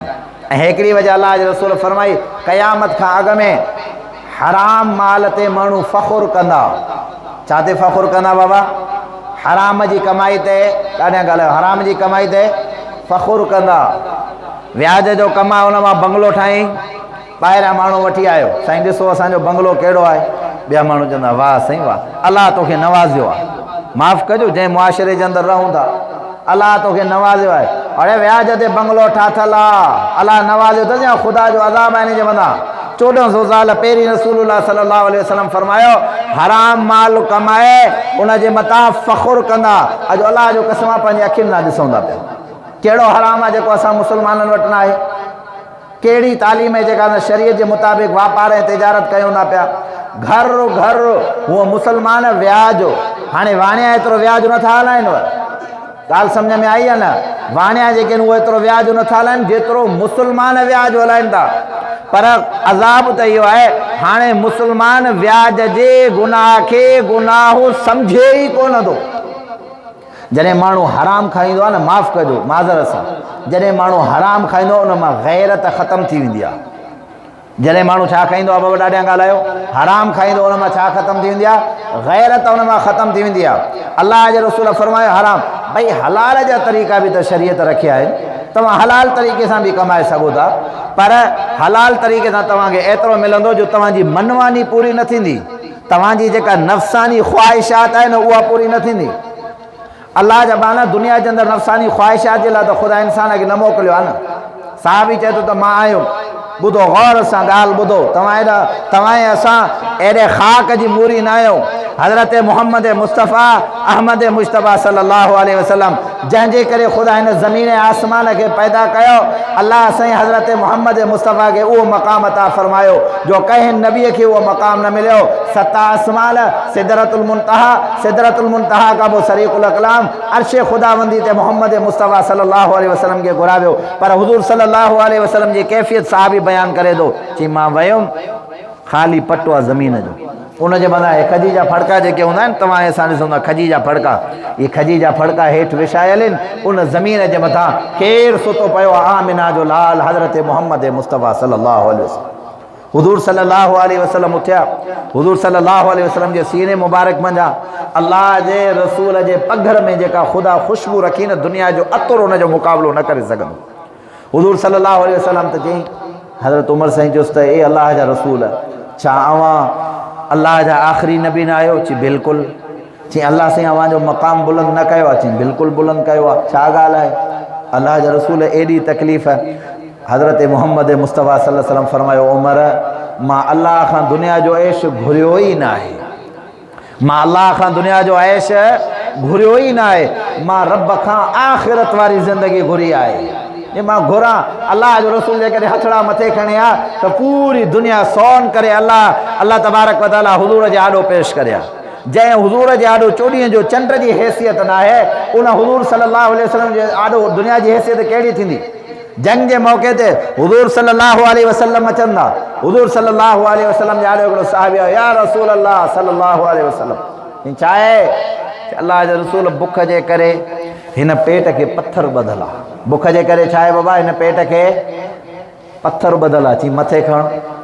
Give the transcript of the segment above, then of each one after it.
हेकड़ी वजह अल्लाह जे रसूल फरमाई क़यामत खां अॻु में हराम माल ते माण्हू फ़ख़ुर कंदा। छा ते फ़ख़ुर कंदा बाबा? हराम जी कमाई ते ॾाढा ॻाल्हायो, हराम जी कमाई ते फ़ख़ुर कंदा। व्याज जो कमा उन मां बंगलो ठाही, ॿाहिरां माण्हू वठी आयो, साईं ॾिसो असांजो बंगलो कहिड़ो आहे। ॿिया माण्हू चवंदा वाह साईं वाह, अलाह तोखे नवाज़ियो आहे, माफ़ु कजो जंहिं मुआशिरे जे अंदरि रहूं था, अलाह तोखे नवाज़ियो आहे। अड़े व्याज ते बंगलो ठातल आहे, अलाह नवाज़ियो अथसि या ख़ुदा जो अज़ाब आहे इन जे मथां। 1400 साल पहिरीं रसूलुल्लाह सल्लल्लाहु अलैहि वसल्लम फरमायो हराम माल कमाए उन जे मथां फ़ख़ुर कंदा। अॼु अलाह जो कसम पंहिंजी अखियुनि सां ॾिसूं था पिया कहिड़ो हराम आहे जेको असां मुस्लमाननि वटि न आहे। कहिड़ी तालीम आहे जेका शरीयत जे मुताबिक़ वापार ऐं तिजारत कयूं था पिया। घर घर हूअ मुसलमान व्याज, हाणे वाणिया एतिरो व्याज नथा हलाइनि। ॻाल्हि सम्झ में आई आहे न? वाणिया जेके आहिनि उहे एतिरो व्याज नथा हलाइनि जेतिरो मुसलमान व्याज हलाइनि था। पर अज़ाब त इहो आहे हाणे मुसलमान व्याज जे गुनाह खे गुनाह सम्झे ई कोन थो। जॾहिं माण्हू हराम खाईंदो आहे न, माफ़ु कजो माज़रत सां, जॾहिं माण्हू हराम खाईंदो आहे उन मां गैरत ख़तमु थी वेंदी आहे। जॾहिं माण्हू छा खाईंदो आहे बाबा ॾाढा ॻाल्हायो, हराम खाईंदो उन मां छा ख़तमु थी वेंदी आहे? गैरत उन मां ख़तमु थी वेंदी आहे। अलाह जे रसूल फरमायो हराम, भई हलाल जा तरीक़ा बि त शरीयत रखिया आहिनि, तव्हां हलाल तरीक़े सां बि कमाए सघो था, पर हलाल तरीक़े सां तव्हांखे एतिरो मिलंदो जो तव्हांजी मनमानी पूरी न थींदी, तव्हांजी जेका नफ़्सानी ख़्वाहिशात आहे न उहा पूरी न थींदी। अल्लाह जा बाना दुनिया जे अंदरि नफ़्सानी ख़्वाहिशात जे लाइ त ख़ुदा इंसान खे न मोकिलियो आहे न। साहबी चए थो त मां आयुमि, ॿुधो गौर सां ॻाल्हि ॿुधो, तव्हां ऐं असां अहिड़े ख़ाक जी मूरी न आहियूं। हज़रत मुहम्मद मुस्तफ़ा अहमद मुश्तबा सल्लल्लाहु अलैहि वसल्लम जंहिंजे करे ख़ुदा हिन ज़मीन ऐं आसमान खे पैदा कयो, अल्लाह साईं हज़रत मुहम्मद मुस्तफ़ा खे उहो मक़ाम अता फ़रमायो जो कंहिं नबीअ खे उहो मक़ाम न मिलियो। 7 आसमान, सिदरतुल मुंतहा, सिदरतुल मुंतहा खां पोइ सरीक़ुल अक़लाम, अर्श ख़ुदावंदी ते मुहम्मद मुस्तफ़ा सल्लल्लाहु अलैहि वसल्लम खे घुरावियो। पर हुज़ूर सल्लल्लाहु अलैहि वसल्लम जी कैफ़ियत साहबी बयानु करे थो, चई मां वियुमि, ख़ाली पटो आहे ज़मीन जो, उन जे मथां हे खजी जा फड़का जेके हूंदा आहिनि, तव्हां असां ॾिसूं था खजी जा फड़का, इहे खजी जा फड़का हेठि विछायल आहिनि, उन ज़मीन जे मथां केरु सुतो पियो आहे? आमिना जो लाल हज़रत मुहम्मद मुस्तफ़ा सल्लल्लाहु अलैहि वसल्लम। हुज़ूर सल्लल्लाहु अलैहि वसल्लम उथिया, हुज़ूर सल्लल्लाहु अलैहि वसल्लम जे सीने मुबारक मंझां अल्लाह जे रसूल जे पघर में जेका ख़ुदा ख़ुशबू रखी न, दुनिया जो अतुर उन जो मुक़ाबिलो न करे सघंदो। हुज़ूर सल्लल्लाहु अलैहि वसल्लम त चई, हज़रत उमर साईं चयुसि त ए अल्लाह जा रसूल, छा अव्हां अल्लाह जा आख़िरी नबी न आहियो? चई बिल्कुलु। चई अल्लाह साईं अव्हांजो मक़ाम बुलंद न कयो आहे? चई बिल्कुलु बुलंद कयो आहे। छा ॻाल्हि आहे? अल्लाह जा रसूल एॾी तकलीफ़ आहे। हज़रत मुहम्मद मुस्तफ़ा सल्लल्लाहु अलैहि वसल्लम फरमायो उमर, मां अल्लाह खां दुनिया जो ऐश घुरियो ई न आहे, मां अल्लाह खां दुनिया जो ऐश घुरियो ई न आहे, मां रब खां आख़िरत वारी ज़िंदगी घुरी आहे। मां घुरां अल्लाह जो रसूल जे करे हथड़ा मथे खणे आ त पूरी दुनिया सोन करे अल्लाह तबारक व तआला हुज़ूर जे आॾो पेश करे आ। जंहिं हुज़ूर जे आॾो चोॾीअ जो चंड जी हैसियत न आहे, उन हुज़ूर सल्लल्लाहु अलैहि वसल्लम जे आॾो दुनिया जी हैसियत कहिड़ी थींदी? जंग जे मौक़े ते हुज़ूर सल्लल्लाहु अलैहि वसल्लम अचनि था, हुज़ूर सल्लल्लाहु अलैहि वसल्लम जे आॾो हिकिड़ो साहिबी आयो, या रसूल अल्लाह सल्लल्लाहु अलैहि वसल्लम, छा आहे? अल्लाह जो रसूल बुख जे करे हिन पेट खे पत्थर ॿधल आहे। बुख जे करे छा आहे बाबा? हिन पेट खे पत्थर ॿधल आहे। चई मथे खण,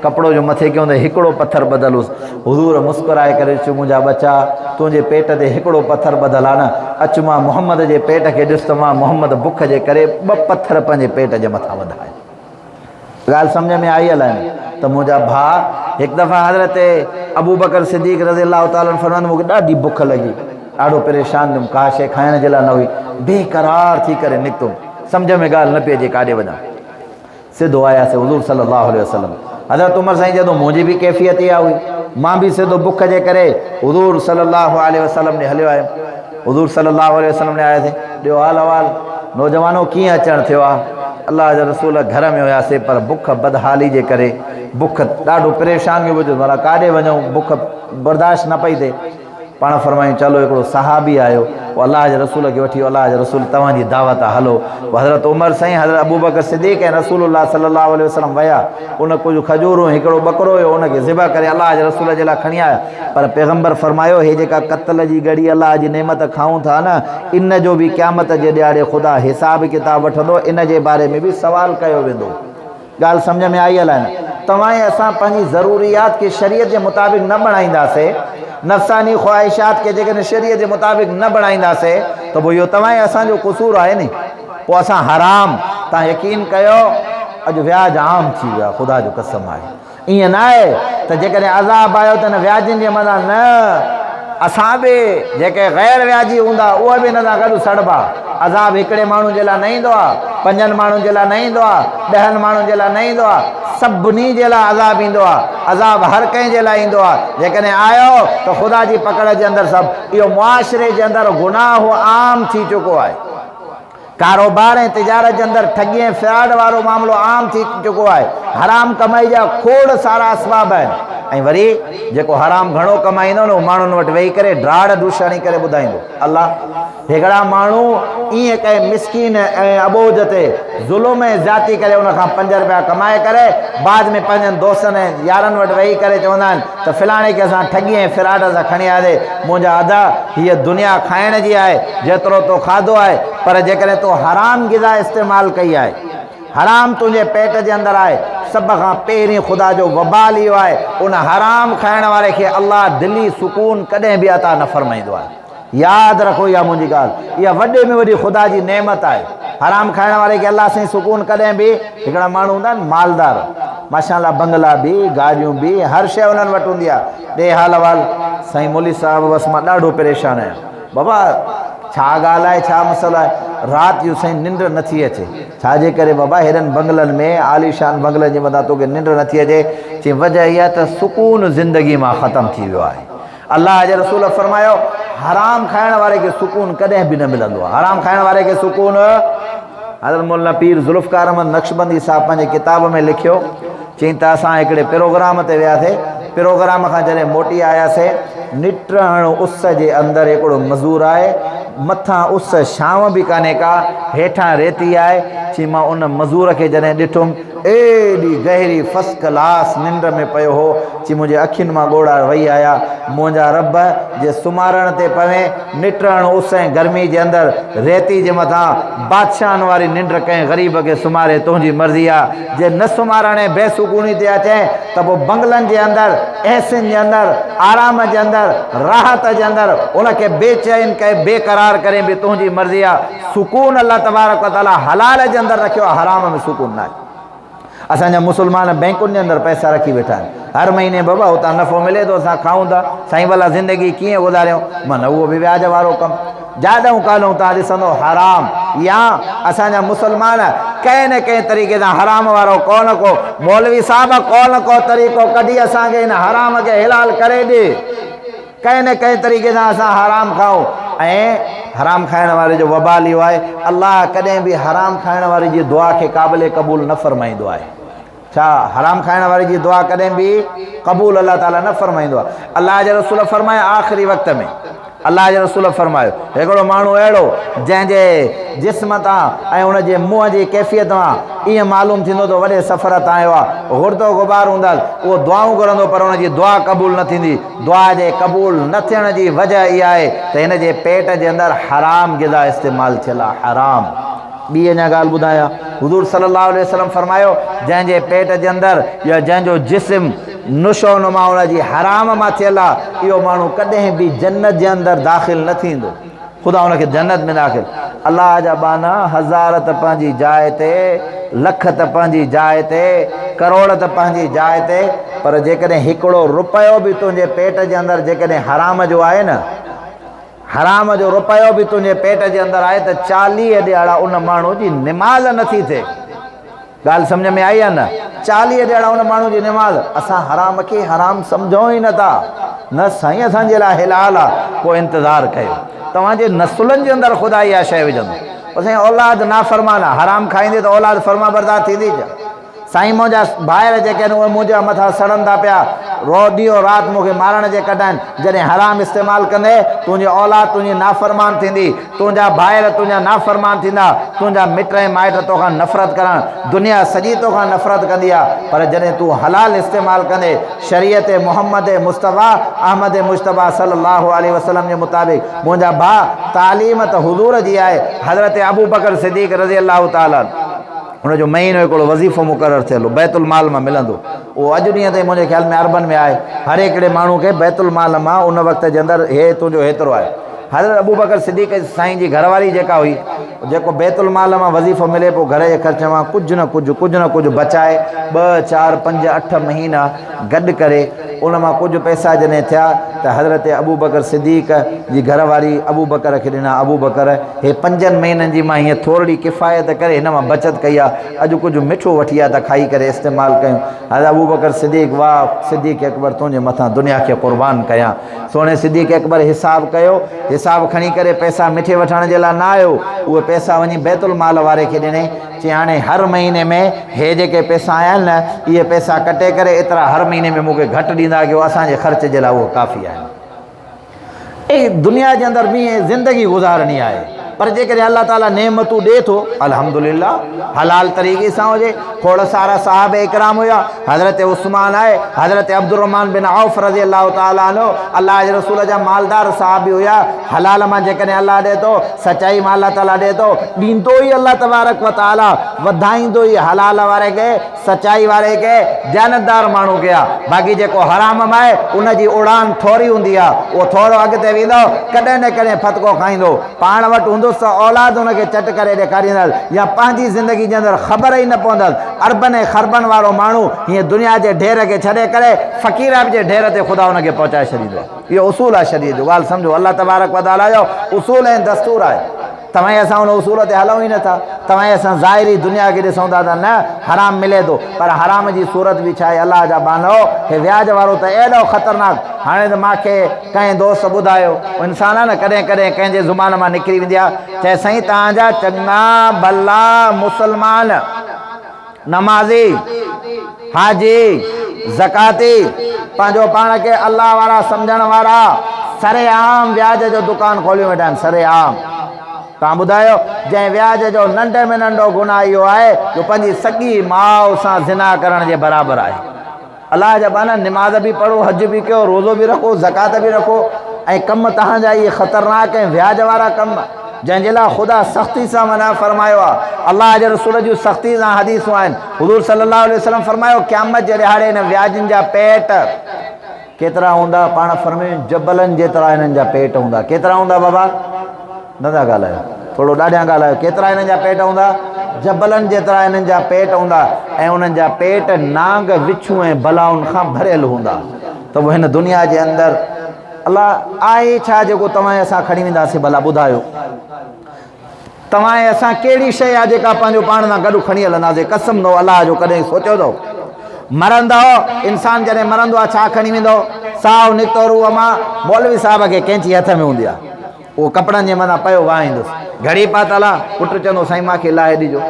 कपिड़ो जो मथे कयो त हिकिड़ो पत्थर ॿधल हुउसि। हुज़ूर मुस्कुराए करे चयो मुंहिंजा बचा, तुंहिंजे पेट ते हिकिड़ो पत्थर ॿधल आहे न, अचु मां मुहम्मद जे पेट खे ॾिस त मां मुहम्मद बुख जे करे 2 पत्थर पंहिंजे पेट जे मथां वधाए। ॻाल्हि सम्झ में आई हलाइनि त मुंहिंजा भाउ, हिकु दफ़ा हज़रत अबू बकर सिद्दीक़ रज़ियल्लाहु ताला अन्हु फरमाइनि मूंखे ॾाढी बुख लॻी, ॾाढो परेशान थियुमि, का शइ खाइण जे लाइ न हुई, बेक़रार थी करे निकितुमि, सम्झ में ॻाल्हि न पई अचे काॾे वञा। सिधो आयासीं हुज़ूर सल्लल्लाहु अलैहि वसल्लम। हज़रत उमर साईं चए थो मुंहिंजी बि कैफ़ियत इहा हुई, मां बि सिधो बुख जे करे हुज़ूर सल्लल्लाहु अलैहि वसल्लम ॾे हलियो आयुमि। हुज़ूर सल्लल्लाहु अलैहि वसल्लम ॾे आयासीं, ॿियो हाल अहिवाल नौजवानो कीअं अचणु थियो आहे? अल्लाह जा रसूल घर में हुयासीं, पर बुख बदहाली जे करे बुख ॾाढो परेशान पियो बुझो, भला काॾे वञूं, बुख बर्दाश्त न पई थिए। पाण फरमायूं चलो हिकिड़ो सहाबी आयो, वो अल्लाह जे रसूल खे वठी अल्लाह जे रसूल तव्हांजी दावत आहे हलो। हज़रत उमर साईं हज़रत अबू बकर सिद्दीक़ ऐं रसूलुल्लाह सल्लल्लाहु अलैहि वसल्लम विया, उन कुझु खजूरूं हिकिड़ो बकरो हुयो उनखे ज़िबा करे अल्लाह जे रसूल जे लाइ खणी आया। पर पैगम्बर फरमायो हे जेका क़त्ल जी घड़ी अल्लाह जी नेमत खाऊं था न, इन जो बि क़यामत जे ॾियारे ख़ुदा हिसाब किताब वठंदो, इन जे बारे में बि सवाल कयो वेंदो। ॻाल्हि सम्झ में आई अलाए न? तव्हां असां पंहिंजी ज़रूरियात खे शरीयत जे मुताबिक़ न बणाईंदासीं, नफ़सानी ख़्वाहिशात के जेकॾहिं शरीयत जे मुताबिक़ न बणाईंदासीं त पोइ इहो तव्हां असांजो क़सूर आहे नी। पोइ असां हराम, तव्हां यकीन कयो अॼु व्याज आम थी वियो आहे, ख़ुदा जो कसम आहे। ईअं न आहे त जेकॾहिं अज़ाब आयो त न व्याजनि जे मथां, न असां बि जेके ग़ैर व्याजी हूंदा उहे बि हिन सां गॾु सड़बा। अज़ाब हिकिड़े माण्हू जे लाइ न ईंदो आहे, 5 माण्हुनि जे लाइ न ईंदो आहे, 10 माण्हुनि जे लाइ न ईंदो आहे, सभिनी जे लाइ अज़ाब ईंदो आहे। अज़ाब हर कंहिं जे लाइ ईंदो आहे। जेकॾहिं आयो त ख़ुदा जी पकड़ जे अंदरि सभु इहो मुआशिरे जे अंदरि गुनाह आम थी चुको आहे। कारोबार ऐं तिजारत जे अंदरि ठगी ऐं फ्रॉड वारो मामिलो आम थी चुको आहे। हराम कमाई जा खोड़ सारा असबाब आहिनि। ऐं वरी जेको हराम घणो कमाईंदो न उहो माण्हुनि वटि वेही करे ड्राड़ दूषणी करे ॿुधाईंदो, अल्लाह हिकिड़ा माण्हू ईअं कंहिं मिसकीन ऐं अबोझ ते ज़ुल्म ऐं ज़्यादती करे उनखां 5 रुपया कमाए करे बाद में पंहिंजनि दोस्तनि ऐं यारनि वटि वेही करे चवंदा आहिनि त फलाणे खे असां ठगी ऐं फ्रॉड सां खणी आयासीं, मुंहिंजा अदा हीअ दुनिया खाइण जी आहे, जेतिरो तो खाधो आहे, पर जेकॾहिं तो हराम ग़िज़ा इस्तेमालु कई आहे, हराम तुंहिंजे पेट जे अंदरि आहे, सभ खां पहिरीं ख़ुदा जो वबाल इहो आहे उन हराम खाइण वारे खे अल्लाह दिली सुकून कॾहिं बि अता न फरमाईंदो आहे। यादि रखो इहा मुंहिंजी ॻाल्हि, इहा वॾे में वॾी ख़ुदा जी नेमत आहे। हराम खाइण वारे खे अल्लाह साईं सुकून कॾहिं बि, हिकिड़ा माण्हू हूंदा आहिनि मालदार, माशाअल्लाह बंगला बि, गाॾियूं बि, हर शइ उन्हनि वटि हूंदी आहे। ॾे हाल अहवाल साईं मौली साहिबु, बसि मां ॾाढो परेशान आहियां बाबा, छा ॻाल्हि आहे, छा मसइलो आहे? राति जो साईं निंड नथी अचे, छाजे करे बाबा? हेॾनि बंगलनि में आलीशान बंगलनि जे मथां तोखे निंड नथी अचे। चई वजह इहा त सुकून ज़िंदगी मां ख़तमु थी वियो आहे। अल्लाह जे रसूल फरमायो हराम खाइण वारे खे सुकून कॾहिं बि न मिलंदो आहे। हराम खाइण वारे खे सुकून, हज़रत मौलाना पीर ज़ुल्फ़कार अहमद नक्शबंदी साहिबु पंहिंजे किताब में लिखियो, चई त असां हिकिड़े प्रोग्राम ते वियासीं, प्रोग्राम खां जॾहिं मोटी आयासीं, निटण उस जे अंदरि हिकिड़ो मज़दूर आहे, मथां उस छांव बि कान्हे का, हेठां रेती आहे। चई मां उन मज़दूर खे जॾहिं ॾिठुमि एॾी गहरी फर्स्ट क्लास निंड में पियो हो, चई मुंहिंजे अखियुनि मां ॻोढ़ा वही आया। मुंहिंजा रब जे सुम्हारण ते पवे, निटण उस ऐं गर्मी जे अंदरि रेती जे मथां बादशाहनि वारी निंड कंहिं ग़रीब खे सुम्हारे, तुंहिंजी मर्ज़ी आहे। जे न सुम्हारण ऐं बेसुकूनी ते अचे त पोइ बंगलनि जे अंदरि, ऐसिन जे अंदरि, आराम जे अंदरि, राहत जे अंदरि उनखे बेचैन करे, बेक़रार करे बि तुंहिंजी मर्ज़ी आहे। सुकून अल्लाह तबारक व तआला हलाल जे अंदरि रखियो आहे, हराम में सुकून न आहे। असांजा मुस्लमान बैंकुनि जे अंदरि पैसा रखी वेठा आहिनि, हर महीने बाबा उतां नफ़ो मिले थो, असां खाऊं था, साईं भला ज़िंदगी कीअं गुज़ारियूं? माना उहो बि व्याज वारो कमु, जाॾऊं काॾऊं तव्हां ॾिसंदो हराम। या असांजा मुस्लमान कंहिं न कंहिं तरीक़े सां हराम वारो को न को मौलवी साहिब को न को तरीक़ो कढी असांखे हिन हराम खे हिलाल करे ॾे। कंहिं न कंहिं तरीक़े सां असां हराम खाऊं, ऐं हराम खाइण वारे जो वबाल इहो आहे, अल्लाह कॾहिं बि हराम खाइण वारे जी दुआ खे क़ाबिल क़बूल न फरमाईंदो आहे। छा हराम खाइण वारे जी दुआ कॾहिं बि क़बूल अल्लाह ताला न फरमाईंदो आहे। अल्लाह जे रसूल फरमाए आख़िरी वक़्त में, अल्लाह जे रसूल फरमायो हिकिड़ो माण्हू अहिड़ो जंहिंजे जिस्म तां ऐं उनजे मुंहं जी कैफ़ियत मां ईअं मालूम थींदो त वॾे सफ़र तां आयो आहे, गुर्दो गुबार हूंदसि, उहो दुआऊं करंदो पर उनजी दुआ क़बूल न थींदी। दुआ जे क़बूल न थियण जी वजह इहा आहे त हिन जे पेट जे अंदरि हराम ग़िज़ा इस्तेमालु थियल आहे, हराम। ॿी अञा ॻाल्हि ॿुधायां, हुज़ूर सल्लल्लाहु अलैहि वसल्लम फरमायो जंहिंजे पेट जे अंदरि या जंहिंजो जिस्म नुशो नुमा उनजी हराम मां थियल आहे, इहो माण्हू कॾहिं बि जन्नत जे अंदरि दाख़िल न थींदो, ख़ुदा उनखे जन्नत में दाख़िल। अल्लाह जा बाना हज़ार त पंहिंजी जाइ ते, लख त पंहिंजी जाइ ते, करोड़ त पंहिंजी जाइ ते, पर जेकॾहिं हिकिड़ो रुपयो बि तुंहिंजे पेट जे अंदरि जेकॾहिं हराम जो आहे न, हराम जो रुपयो बि तुंहिंजे पेट जे अंदरि आहे त 40 ॾियारा उन माण्हू जी निमाज़ नथी थिए। ॻाल्हि सम्झ में आई आहे न? 40 ॾियारा उन माण्हू जी निमाज़। असां हराम खे हराम सम्झूं ई नथा, न साईं असांजे लाइ हिलाल आहे, पोइ इंतज़ारु कयो, तव्हांजे नसुलनि जे अंदरि ख़ुदा इहा शइ विझंदो। पोइ साईं औलाद नाफ़रमान आहे, हराम खाईंदे त औलाद फ़र्मा बरदार थींदी छा? साईं मुंहिंजा भाइर जेके आहिनि उहे मुंहिंजा मथां सड़नि था पिया, रो ॾींहुं राति मूंखे मारण जे कढाइनि। जॾहिं हराम इस्तेमालु कंदे तुंहिंजी औलाद तुंहिंजी नाफ़रमान थींदी, तुंहिंजा भाइर तुंहिंजा नाफ़रमान थींदा, तुंहिंजा मिट ऐं माइट तोखां नफ़रत करणु, दुनिया सॼी तोखां नफ़रत कंदी आहे। पर जॾहिं तूं हलाल इस्तेमालु कंदे शरीयत मुहम्मद मुस्तफ़ा अहमद मुश्तबा सल्लल्लाहु अलैहि वसल्लम जे मुताबिक़, मुंहिंजा भाउ तालीम त हुज़ूर जी आहे। हज़रत अबू बकर सिद्दीक़ रज़ी अल्लाह ताला उनजो महीनो हिकिड़ो वज़ीफ़ो मुक़ररु थियलु बैतुल माल मां मिलंदो। उहो अॼु ॾींहं ताईं मुंहिंजे ख़्याल में अरबन में आहे। हर हिकिड़े माण्हू खे बैतुल माल मां उन वक़्त जे अंदरि हे तुंहिंजो हेतिरो आहे। हज़रत अबू बकर सिद्दीक़ साईं जी घरवारी जेका हुई, जेको बैतुल माल मां वज़ीफ़ो मिले पोइ घर जे ख़र्च मां कुझु न कुझु बचाए 2, 4, 5, 8 महीना गॾु करे उन मां कुझु पैसा जॾहिं थिया त हज़रत अबू बकर सिद्दीक़ जी घरवारी अबू बकर खे ॾिना। अबू बकर हे 5 महीननि जी मां हीअं थोरी किफ़ायत करे हिन मां बचत कई आहे, अॼु कुझु मिठो वठी आहे त खाई करे इस्तेमालु कयूं। हज़रत अबू बकर सिद्दीक़, वाह सिद्दीक़ अकबर तुंहिंजे मथां दुनिया खे क़ुर्बान कयां। सोने सिद्दीक़ अकबर हिसाब कयो, हिसाब खणी करे पैसा मिठे वठण जे लाइ न आयो, उहे पैसा वञी बैतुल माल वारे खे ॾिनई। चई हाणे हर महीने में हे जेके पैसा आया आहिनि न, इहे पैसा कटे करे एतिरा हर महीने में मूंखे घटि ॾींदा कयो, असांजे ख़र्च जे लाइ उहो काफ़ी आहे। ऐं दुनिया जे अंदरि बि ज़िंदगी गुज़ारणी आहे, पर जेकॾहिं अल्लाह ताला नेमतूं ॾिए थो अल्हम्दुलिल्लाह हलाल तरीक़े सां हुजे। खोड़ सारा साहब इकराम हुया, हज़रत उस्मान आहे, हज़रत अब्दुर्रहमान बिन औफ रज़ी अल्लाह ताला अन्हु, अल्लाह जे रसूल जा मालदार साहब हुया। हलाल मां जेकॾहिं अल्लाह ॾिए थो, सचाई मां अल्लाह ताला ॾिए थो, ॾींदो ई अल्लाह तबारक व ताला, वधाईंदो ई हलाल वारे खे, सचाई वारे खे, दयानतदार माण्हू खे आहे। बाक़ी जेको हराम मां आहे उनजी उड़ान थोरी हूंदी आहे, उहो थोरो अॻिते वेंदो, कॾहिं न कॾहिं फतको खाईंदो, पाण वटि हूंदुसि त औलाद हुनखे चट करे ॾेखारींदसि, या पंहिंजी ज़िंदगी जे अंदरि ख़बर ई न पवंदसि। अरबन ऐं ख़रबन वारो माण्हू हीअं दुनिया जे ढेर खे छॾे करे फ़क़ीराब जे ढेर ते ख़ुदा हुनखे पहुचाए छॾींदो आहे। इहो उसूल आहे शरीयत जो, ॻाल्हि सम्झो, अल्लाह तबारक व ताला जो उसूल ऐं दस्तूर आहे। तव्हां असां हुन उसूल ते हलूं ई नथा, तव्हां असां ज़ाहिरी दुनिया खे ॾिसूं था त न हराम मिले थो, पर हराम जी सूरत बि छा आहे। अलाह जा बानो हे व्याज वारो त एॾो ख़तरनाक। हाणे त मूंखे कंहिं दोस्त ॿुधायो, इंसान आहे न कॾहिं कॾहिं कंहिंजे ज़ुबान मां निकिरी वेंदी आहे, चए साईं तव्हांजा चङा भला मुसलमान नमाज़ी हाजी ज़काती पंहिंजो पाण खे अल्लाह वारा सम्झण वारा सरेआम व्याज जो दुकान खोलियो वेठा आहिनि, सरेआम। तव्हां ॿुधायो, जंहिं व्याज जो नंढे में नंढो गुनाह इहो आहे जो पंहिंजी सॻी माउ सां ज़िना करण जे बराबरि आहे। अलाह जा बाना निमाज़ बि पढ़ो, हज बि कयो, रोज़ो बि रखो, ज़कात बि रखो, ऐं कम तव्हांजा इहे ख़तरनाक ऐं व्याज वारा कम जंहिंजे लाइ ख़ुदा सख़्ती सां मना फरमायो आहे। अलाह जे रसूल जूं सख़्ती सां हदीसूं आहिनि। हुज़ूर सल्लल्लाहु अलैहि वसल्लम फरमायो, क़यामत जे ॾिहाड़े हिन व्याजनि जा पेट केतिरा हूंदा, पाण फरमायूं जबलनि जेतिरा हिननि जा पेट हूंदा। केतिरा हूंदा बाबा? न था ॻाल्हायो, थोरो ॾाढियां ॻाल्हायो। केतिरा हिननि जा पेट हूंदा? जबलनि जेतिरा हिननि जा पेट हूंदा, ऐं उन्हनि जा पेट नांग विछूं ऐं बलाउनि खां भरियल हूंदा। त उहो हिन दुनिया जे अंदरि अलाह आहे छा जेको तव्हां असां खणी वेंदासीं? भला ॿुधायो, तव्हां असां कहिड़ी शइ आहे जेका पंहिंजो पाण सां गॾु खणी हलंदासीं? कसम दो अलाह जो, कॾहिं सोचियो अथव? मरंदो इंसान जॾहिं मरंदो आहे छा खणी वेंदो? साओ निकितो रूह मां मौलवी साहिब खे कैंची हथ में हूंदी आहे, उहो कपिड़नि जे मथां पियो वाहींदुसि, घड़ी पातल आहे, पुटु चवंदो साईं मूंखे लाहे ॾिजो।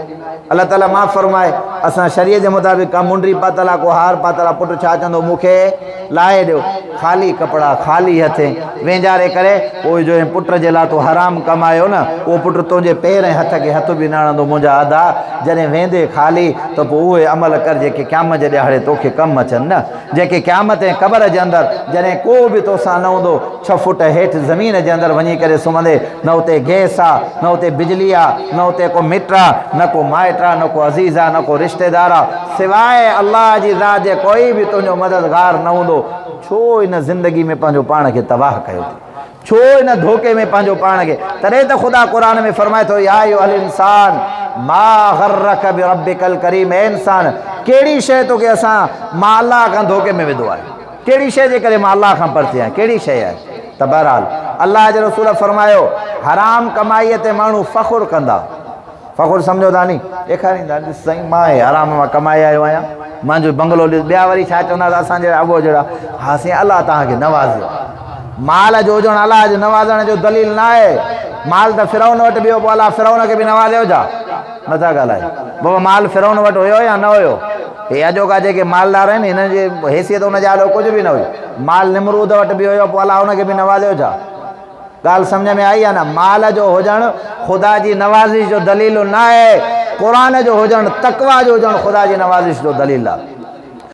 अलाह ताला माफ़ फरमाए, असां शरीअ जे मुताबिक़ का मुंडी पातल आहे, को हार पातल आहे, पुटु छा चवंदो? मूंखे लाहे ॾियो। ख़ाली कपिड़ा, ख़ाली हथे वेंजारे करे, पोइ जो पुट जे लाइ तो हराम कमायो न, उहो पुटु तुंहिंजे पेर ऐं हथ खे हथ बि न हणंदो। मुंहिंजा अदा जॾहिं वेंदे ख़ाली, त पोइ उहे अमल कर जेके क़यामत जे ॾिहाड़े तोखे कमु अचनि न, जेके क़यामत ऐं क़बर जे अंदरि जॾहिं को बि तोसां न हूंदो, 6 फुट हेठि ज़मीन जे अंदरि वञी करे सुम्हंदे, न उते गैस आहे, न उते बिजली आहे, न उते को मिट आहे, न को माइट आहे, न को अज़ीज़ आहे, न को रिश्तेदार आहे, सवाइ अल्लाह जी ज़ात जे कोई बि तुंहिंजो मददगार न हूंदो। छो इन ज़िंदगी में पंहिंजो पाण खे तबाह कयो थी? छो इन धोखे में पंहिंजो पाण खे? तॾहिं त ख़ुदा क़ुर में फरमाए थो, या अय्युहल इंसान मा गर्रक बिरब्बिकल करीम। ए इंसान, कहिड़ी शइ तोखे असां मां अल्लाह खां धोखे में विधो आहे? कहिड़ी शइ जे करे मां अल्लाह खां परते आहियां? कहिड़ी शइ आहे? त बहरहाल अल्लाह जे रसूल फरमायो, हराम कमाईअ ते माण्हू फ़ख़ुरु कंदा। फ़ख़ुरु सम्झो था नी? ॾेखारींदा, ॾिस साईं मां हराम मां कमाए आयो आहियां, मुंहिंजो बंगलो ॾिस। ॿिया वरी छा चवंदा त असांजे अबो जहिड़ा, हा साईं अलाह तव्हांखे नवाज़ियो। माल जो हुजणु अलाह जे नवाज़ण जो दलील न आहे। माल त फिरौन वटि बि हो, पोइ अलाह फिरौन खे बि नवाज़ियो छा? नथा ॻाल्हायो बाबा, माल फिरौन वटि हुयो या न हुयो? हे अॼोका जेके मालदार आहिनि हिननि जी हैसियत हुन जा कुझु बि न हुई। माल निमरूद वटि बि हुयो, पोइ अलाह हुनखे बि नवाज़ियो छा? ॻाल्हि सम्झ में आई आहे न? माल जो हुजणु ख़ुदा जी नवाज़िश जो दलील न आहे, क़ुर जो हुजणु तक़वा जो हुजणु ख़ुदा जी नवाज़िश जो दलील आहे।